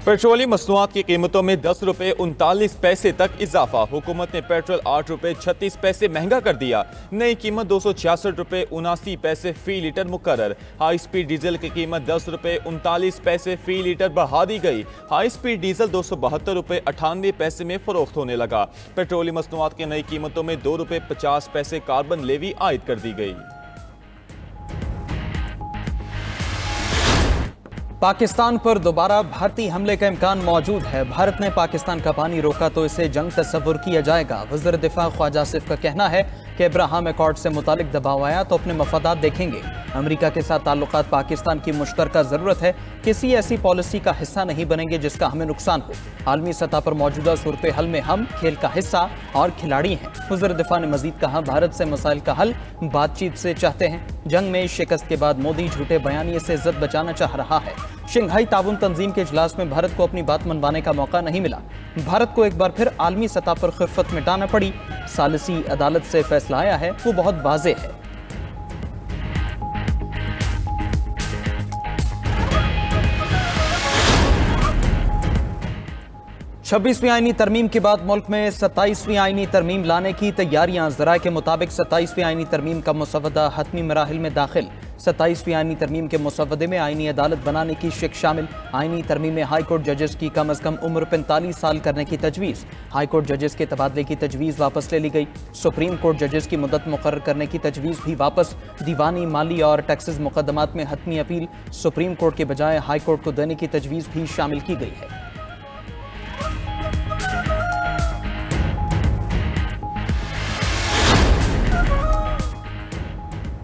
Petroleum मसनूआत की कीमतों में 10 रुपये 39 पैसे तक इजाफा। हुकूमत ने पेट्रोल 8 रुपये 36 पैसे महंगा कर दिया। नई कीमत 266 रुपये 79 पैसे फी लीटर मुकर्रर। हाई स्पीड डीजल की कीमत 10 रुपये 39 पैसे फी लीटर बढ़ा दी गई। हाई स्पीड डीजल 272 रुपये 98 पैसे में फरोख्त होने लगा। पेट्रोलियम मसनूआत की नई कीमतों में 2 रुपये 50 पैसे कार्बन लेवी आयद कर दी गई। पाकिस्तान पर दोबारा भारतीय हमले का इम्कान मौजूद है। भारत ने पाकिस्तान का पानी रोका तो इसे जंग तस्वुर किया जाएगा। वज़ीर दिफा ख्वाजा आसिफ का कहना है कि अब्राहम अकॉर्ड से मुतालिक दबाव आया तो अपने मफादात देखेंगे। अमेरिका के साथ ताल्लुकात पाकिस्तान की मुश्तरका ज़रूरत है। किसी ऐसी पॉलिसी का हिस्सा नहीं बनेंगे जिसका हमें नुकसान हो। आलमी सतह पर मौजूदा सूरत हल में हम खेल का हिस्सा और खिलाड़ी हैं। वज़ीर दिफा ने मजीद कहा, भारत से मसाइल का हल बातचीत से चाहते हैं। जंग में शिकस्त के बाद मोदी झूठे बयानिए से इज्जत बचाना चाह रहा है। शंघाई ताउन तंजीम के इजलास में भारत को अपनी बात मनवाने का मौका नहीं मिला। भारत को एक बार फिर आलमी सतह पर खिफ़त मिटाना पड़ी। सालिसी अदालत से फैसला आया है वो बहुत वाज़ेह है। 26वीं आईनी तरमीम के बाद मुल्क में 27वीं आईनी तरमीम लाने की तैयारियां। ज़राए के मुताबिक 27वीं आईनी तरमीम का मुसवदा हतमी मराहिल में दाखिल। 27वीं आईनी तरमीम के मुसवदे में आईनी अदालत बनाने की शिक शामिल। आईनी तरमीम में हाई कोर्ट जजेस की कम अज़ कम उम्र 45 साल करने की तजवीज़। हाई कोर्ट जजेस के तबादले की तजवीज़ वापस ले ली गई। सुप्रीम कोर्ट जजेस की मुद्दत मुकर्रर करने की तजवीज़ भी वापस। दीवानी, माली और टैक्सेस मुकदमात में हतमी अपील सुप्रीम कोर्ट के बजाय हाई कोर्ट को देने की तजवीज़ भी शामिल की गई है।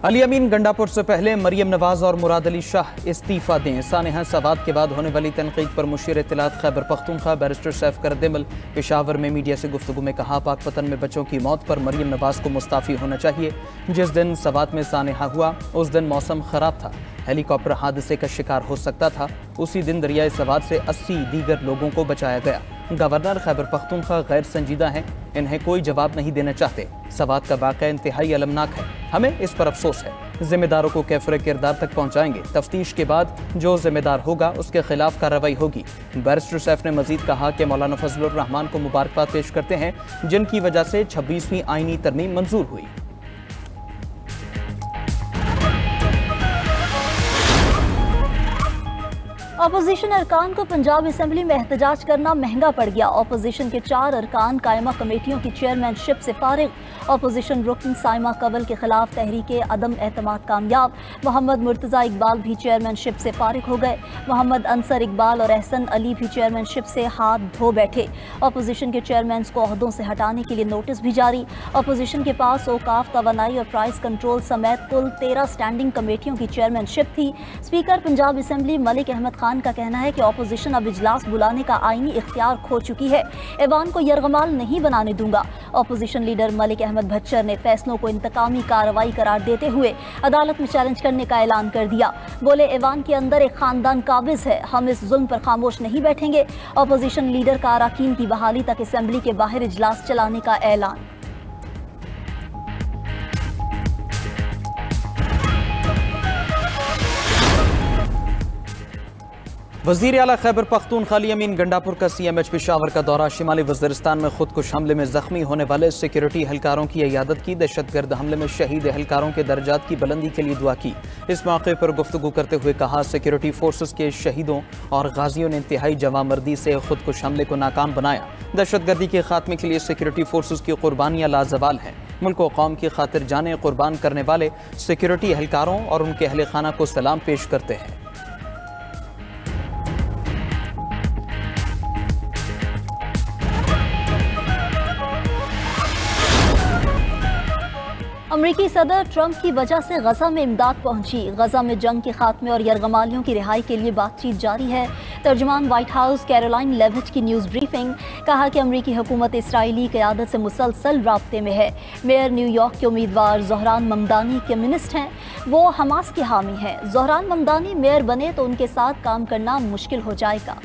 अली अमीन गंडापुर से पहले मरियम नवाज और मुराद अली शाह इस्तीफा दें। सानेहा सवात के बाद होने वाली तनकीद पर मुशीर इत्तलात खैबर पख्तूनख्वा बैरिस्टर सैफ करदिमल पेशावर में मीडिया से गुफ्तगू में कहा, पाकपतन में बच्चों की मौत पर मरियम नवाज को मुस्ताफ़ी होना चाहिए। जिस दिन सवात में सानेहा हुआ उस दिन मौसम ख़राब था, हेलीकॉप्टर हादसे का शिकार हो सकता था। उसी दिन दरियाए सवात से 80 दीगर लोगों को बचाया गया। गवर्नर खैबर पख्तूनख्वा गैर संजीदा हैं, इन्हें कोई जवाब नहीं देना चाहते। सवात का वाक़या इंतहाई अलमनाक है, हमें इस पर अफसोस है। जिम्मेदारों को कैफरे किरदार तक पहुँचाएंगे। तफ्तीश के बाद जो जिम्मेदार होगा उसके खिलाफ कार्रवाई होगी। बैरिस्टर सैफ ने मजीद कहा कि मौलाना फजलुर रहमान को मुबारकबाद पेश करते हैं जिनकी वजह से 26वीं आईनी तरमीम मंजूर हुई। अपोजिशन अरकान को पंजाब असम्बली में एहतजाज करना महंगा पड़ गया। अपोजिशन के 4 अरकान कायमा कमेटियों की चेयरमैनशिप से फारिग। अपोजिशन रुकन साइमा कवल के खिलाफ तहरीक अदम एतमाद कामयाब। मोहम्मद मुर्तज़ा इकबाल भी चेयरमैनशिप से फारिग हो गए। मोहम्मद अंसर इकबाल और एहसन अली भी चेयरमैनशिप से हाथ धो बैठे। अपोजिशन के चेयरमैन को ओहदों से हटाने के लिए नोटिस भी जारी। अपोजिशन के पास औकाफ, तवानाई और प्राइस कंट्रोल समेत कुल 13 स्टैंडिंग कमेटियों की चेयरमैनशिप थी। स्पीकर पंजाब असम्बली मलिक अहमद खान का कहना है कि अपोजिशन अब इजलास बुलाने का आईनी इख्तियार खो चुकी है। ऐवान को यरगमाल नहीं बनाने दूंगा। अपोजिशन लीडर मलिक अहमद भच्चर ने फैसलों को इंतकामी कार्रवाई करार देते हुए अदालत में चैलेंज करने का ऐलान कर दिया। बोले, ऐवान के अंदर एक खानदान काबिज है, हम इस जुल्म पर खामोश नहीं बैठेंगे। अपोजिशन लीडर का अराकीन की बहाली तक असम्बली के बाहर इजलास चलाने का ऐलान। वज़ीर आला खैबर पख्तूनख्वा अली अमीन गंडापुर का CMH पेशावर का दौरा। शिमाली वज़ीरिस्तान में खुदकुश हमले में ज़ख्मी होने वाले सिक्योरिटी एहलकारों की इयादत की। दहशतगर्द हमले में शहीद एहलकारों के दर्जात की बुलंदी के लिए दुआ की। इस मौके पर गुफ्तगू करते हुए कहा, सिक्योरिटी फोर्सेस के शहीदों और गाजियों ने इंतहाई जवामर्दी से खुदकुश हमले को नाकाम बनाया। दहशतगर्दी के खात्मे के लिए सिक्योरिटी फोर्सेस की कुर्बानियाँ लाजवाल हैं। मुल्क व कौम की खातिर जानें कुर्बान करने वाले सिक्योरिटी एहलकारों और उनके अहल खाना को सलाम पेश करते हैं। अमरीकी सदर ट्रंप की वजह से गजा में इमदाद पहुंची। गजा में जंग के खात्मे और यरगमालियों की रिहाई के लिए बातचीत जारी है। तर्जुमान व्हाइट हाउस कैरोलाइन लेविट की न्यूज़ ब्रीफिंग, कहा कि अमरीकी हुकूमत इसराइली क़यादत से मुसलसल राब्ते में है। मेयर न्यूयॉर्क के उम्मीदवार ज़ोहरान ममदानी कम्युनिस्ट हैं, वो हमास के हामी हैं। ज़ोहरान ममदानी मेयर बने तो उनके साथ काम करना मुश्किल हो जाएगा।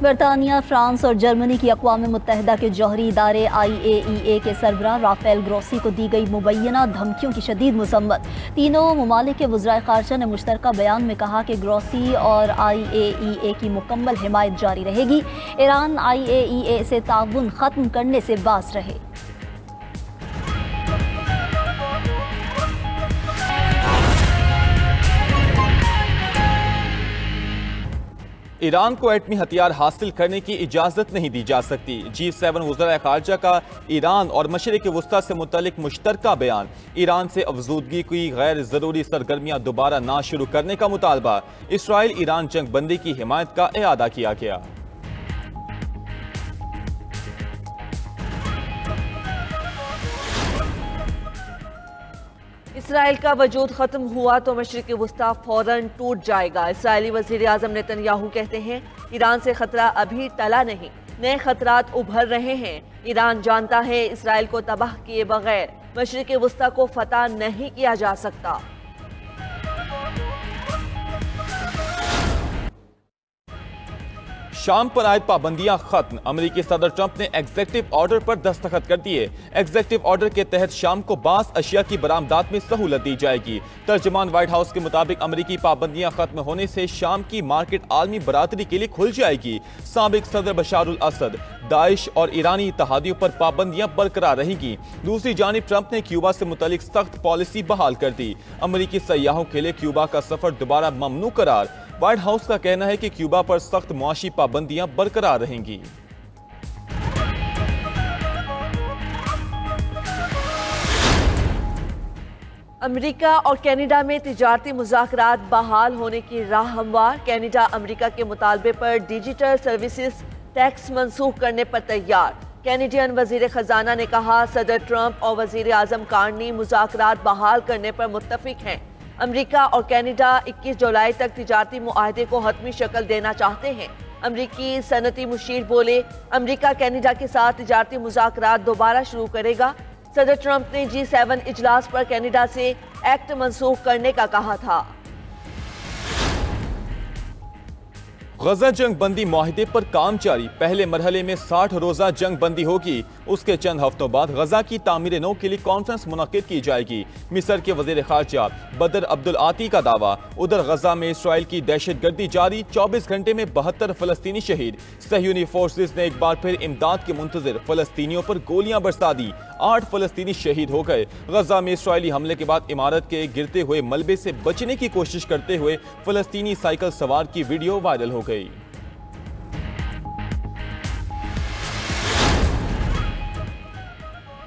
बरतानिया, फ्रांस और जर्मनी की अक़वाम मुत्तहिदा के जौहरी इदारे IAEA के सरबराह राफेल ग्रोसी को दी गई मुबैना धमकियों की शदीद मज़म्मत। तीनों ममालिक के वज़राए ख़ारजा ने मुश्तरका बयान में कहा कि ग्रोसी और IAEA की मुकम्मल हिमायत जारी रहेगी। ईरान IAEA से ताउन ख़त्म करने से बाज़ रहे। ईरान को एटमी हथियार हासिल करने की इजाज़त नहीं दी जा सकती। G7 वज़राए ख़ारजा का ईरान और मशरिक़ वुस्ता से मुतल्लिक़ मुश्तरका बयान। ईरान से अफजूदगी की गैर ज़रूरी सरगर्मियाँ दोबारा ना शुरू करने का मुतालबा। इसराइल ईरान जंग बंदी की हिमायत का इआदा किया गया। इसराइल का वजूद ख़त्म हुआ तो मशरिक़ वुस्ता फ़ौरन टूट जाएगा। इसराइली वज़ीर आज़म नेतन्याहू कहते हैं ईरान से ख़तरा अभी टला नहीं, नए ख़तरात उभर रहे हैं। ईरान जानता है इसराइल को तबाह किए बगैर मशरिक़ वुस्ता को फतह नहीं किया जा सकता। शाम पर आयद पाबंदियां खत्म। अमेरिकी सदर ट्रंप ने एग्जेक्टिव ऑर्डर पर दस्तखत कर दिए। एग्जेक्टिव ऑर्डर के तहत शाम को बास अशिया की बरामदात में सहूलत दी जाएगी। तर्जमान व्हाइट हाउस के मुताबिक अमेरिकी पाबंदियां खत्म होने से शाम की मार्केट आलमी बरादरी के लिए खुल जाएगी। साबिक सदर बशारुल असद, दाइश और ईरानी इत्तेहादियों पर पाबंदियां बरकरार रहेंगी। दूसरी जानिब ट्रंप ने क्यूबा से मुतल्लिक सख्त पॉलिसी बहाल कर दी। अमेरिकी सयाहों के लिए क्यूबा का सफर दोबारा ममनू करार। व्हाइट हाउस का कहना है कि क्यूबा पर सख्त मुआशी पाबंदियां बरकरार रहेंगी। अमेरिका और कनाडा में तिजारती मुज़ाकरात बहाल होने की राह हमवार। कनाडा अमेरिका के मुतालबे पर डिजिटल सर्विसेज टैक्स मनसूख करने पर तैयार। कैनेडियन वजीर खजाना ने कहा सदर ट्रंप और वजीर आजम कार्नी मुज़ाकरात बहाल करने पर मुत्तफिक हैं। अमेरिका और कनाडा 21 जुलाई तक तिजारती मुआहदे को हतमी शक्ल देना चाहते हैं। अमेरिकी सनती मुशीर बोले अमेरिका कनाडा के साथ तिजारती मुज़ाकरात दोबारा शुरू करेगा। सदर ट्रंप ने G7 इजलास पर कनाडा से एक्ट मनसूख करने का कहा था। गजा जंग बंदी मुआहिदे पर काम जारी। पहले मरहले में 60 रोजा जंग बंदी होगी। उसके चंद हफ्तों बाद गजा की तामीर नौ के लिए कॉन्फ्रेंस मुनक्किद की जाएगी। मिस्र के वजीर खारजा बदर अब्दुल आती का दावा। उधर गजा में इसराइल की दहशतगर्दी जारी। 24 घंटे में 72 फलस्तीनी शहीद। सहयूनी फोर्सेज ने एक बार फिर इमदाद के मुंतजिर फलस्तीनियों पर गोलियां बरसा दी। 8 फलस्तीनी शहीद हो गए। गजा में इसराइली हमले के बाद इमारत के गिरते हुए मलबे से बचने की कोशिश करते हुए फलस्तीनी साइकिल सवार की वीडियो वायरल हो गई।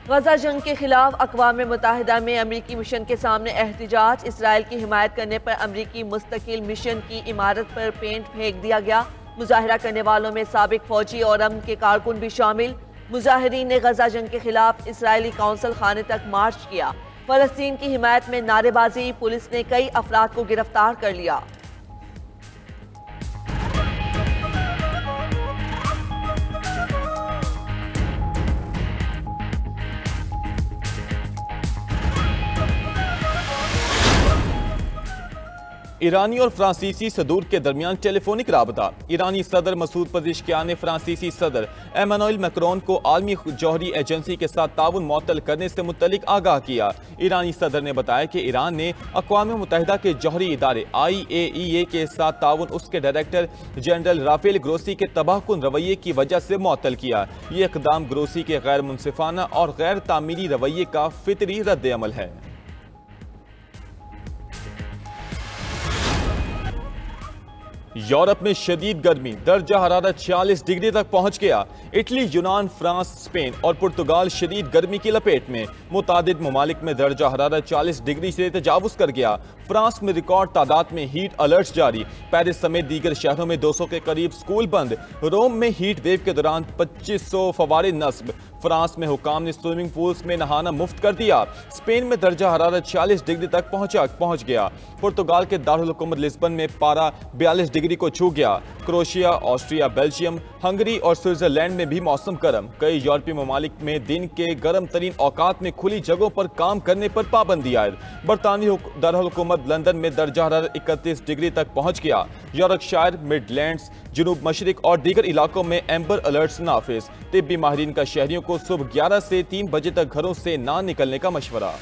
गजा जंग के खिलाफ अक़वाम मुत्तहिदा में अमरीकी मिशन के सामने एहतिजाज। इसराइल की हिमायत करने पर अमरीकी मुस्तकिल मिशन की इमारत पर पेंट फेंक दिया गया। मुजाहिरा करने वालों में साबिक फौजी और अमन के कारकुन भी शामिल। मुजाहिरीन ने गजा जंग के खिलाफ इसराइली कौंसल खाने तक मार्च किया। फलस्तीन की हिमायत में नारेबाजी। पुलिस ने कई अफराद को गिरफ्तार कर लिया। ईरानी और फ्रांसीसी सदूर के दरमियान टेलीफोनिक राबता। ईरानी सदर मसूद पज़ेश्कियान ने फ्रांसीसी सदर एमानुएल मैक्रोन को आलमी जौहरी एजेंसी के साथ ताउन मुअत्तल करने से मुतल्लिक आगाह किया। ईरानी सदर ने बताया कि ईरान ने अक़वाम मुत्तहिदा के जौहरी इदारे IAEA के साथ ताउन उसके डायरेक्टर जनरल राफेल ग्रोसी के तबाहकुन रवैये की वजह से मुअत्तल किया। ये इक़दाम ग्रोसी के गैर मुनसिफाना और गैर तामीरी रवैये का फितरी रद्द अमल है। यूरोप में शदीद गर्मी। दर्जा हरारत 46 डिग्री तक पहुंच गया। इटली, यूनान, फ्रांस, स्पेन और पुर्तगाल शदीद गर्मी की लपेट में। मुतादिद ममालिक में दर्जा हरारत 40 डिग्री से तजावुज कर गया। फ्रांस में रिकॉर्ड तादाद में हीट अलर्ट जारी। पेरिस समेत दीगर शहरों में 200 के करीब स्कूल बंद। रोम में हीट वेव के दौरान 2500 फवारे नस्ब। फ्रांस में हुकाम ने स्विमिंग पूल्स में नहाना मुफ्त कर दिया। स्पेन में दर्जा हरारत 46 डिग्री तक पहुंच गया। पुर्तगाल के दारुल हुकूमत लिस्बन में पारा 42 डिग्री को छू गया। क्रोएशिया, ऑस्ट्रिया, बेल्जियम, हंगरी और स्विट्जरलैंड में भी मौसम गर्म। कई यूरोपीय ममालिक में दिन के गर्म तरीन औकात में खुली जगहों पर काम करने पर पाबंदी आयद। बरतानवी दारुल हुकूमत लंदन में दर्जा हरारत 31 डिग्री तक पहुंच गया। यॉर्कशायर, मिडलैंड्स, जनूब मशरिक और दीगर इलाकों में एम्बर अलर्ट्स नाफिज। तिब्बी माहिरीन का शहरियों को सुबह 11 से 3 बजे तक घरों से ना निकलने का मशवरा।